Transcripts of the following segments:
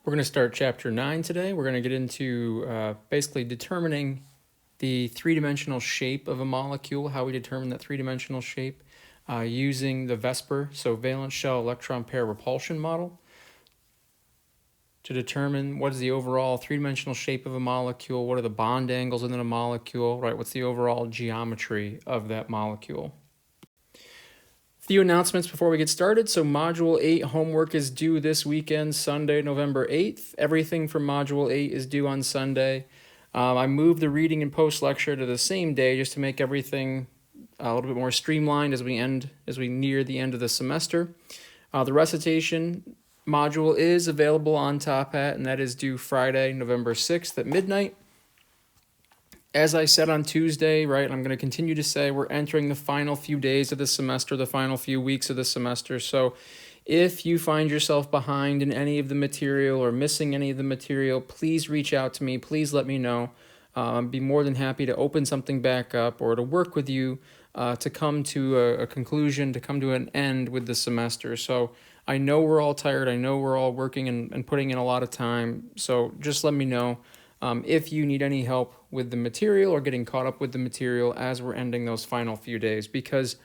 We're going to start chapter 9 today. We're going to get into basically determining the three-dimensional shape of a molecule, how we determine that three-dimensional shape using the VSEPR, so valence shell electron pair repulsion model, to determine what is the overall three-dimensional shape of a molecule, what are the bond angles within a molecule, right? What's the overall geometry of that molecule. A few announcements before we get started. So Module 8 homework is due this weekend, Sunday, November 8th. Everything from Module 8 is due on Sunday. I moved the reading and post-lecture to the same day just to make everything a little bit more streamlined as we near the end of the semester. The recitation module is available on Top Hat, and that is due Friday, November 6th at midnight. As I said on Tuesday, right, I'm going to continue to say we're entering the final few days of the semester, the final few weeks of the semester. So if you find yourself behind in any of the material or missing any of the material, please reach out to me. Please let me know. I'd be more than happy to open something back up or to work with you to come to a conclusion, to come to an end with the semester. So I know we're all tired. I know we're all working and putting in a lot of time. So just let me know. If you need any help with the material or getting caught up with the material as we're ending those final few days, because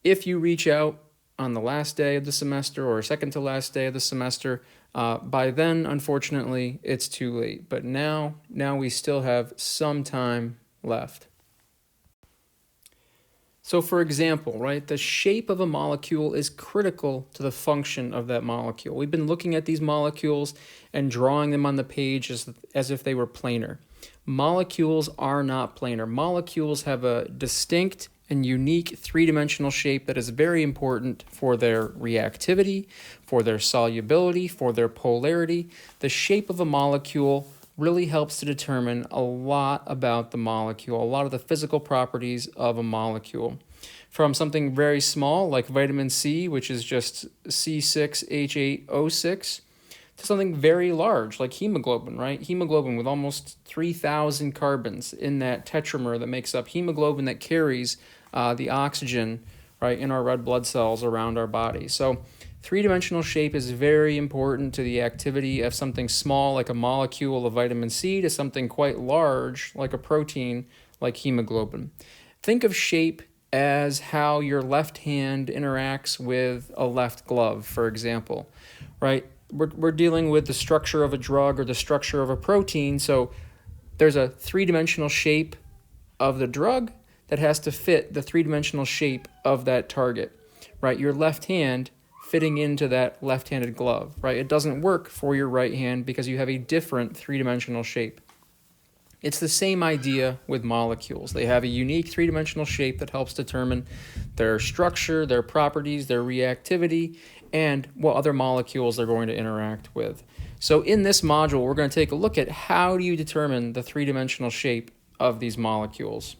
if you reach out on the last day of the semester or second to last day of the semester, by then, unfortunately, it's too late. But now we still have some time left. So for example, right, the shape of a molecule is critical to the function of that molecule. We've been looking at these molecules and drawing them on the page as if they were planar. Molecules are not planar. Molecules have a distinct and unique three-dimensional shape that is very important for their reactivity, for their solubility, for their polarity. The shape of a molecule really helps to determine a lot about the molecule, a lot of the physical properties of a molecule. From something very small like vitamin C, which is just C6H8O6, to something very large like hemoglobin, right? Hemoglobin with almost 3,000 carbons in that tetramer that makes up hemoglobin that carries the oxygen, right, in our red blood cells around our body. So three-dimensional shape is very important to the activity of something small like a molecule of vitamin C to something quite large like a protein like hemoglobin. Think of shape as how your left hand interacts with a left glove, for example, right? We're dealing with the structure of a drug or the structure of a protein, so there's a three-dimensional shape of the drug that has to fit the three-dimensional shape of that target, right? Your left hand fitting into that left-handed glove, right? It doesn't work for your right hand because you have a different three-dimensional shape. It's the same idea with molecules. They have a unique three-dimensional shape that helps determine their structure, their properties, their reactivity, and what other molecules they're going to interact with. So in this module, we're going to take a look at how do you determine the three-dimensional shape of these molecules.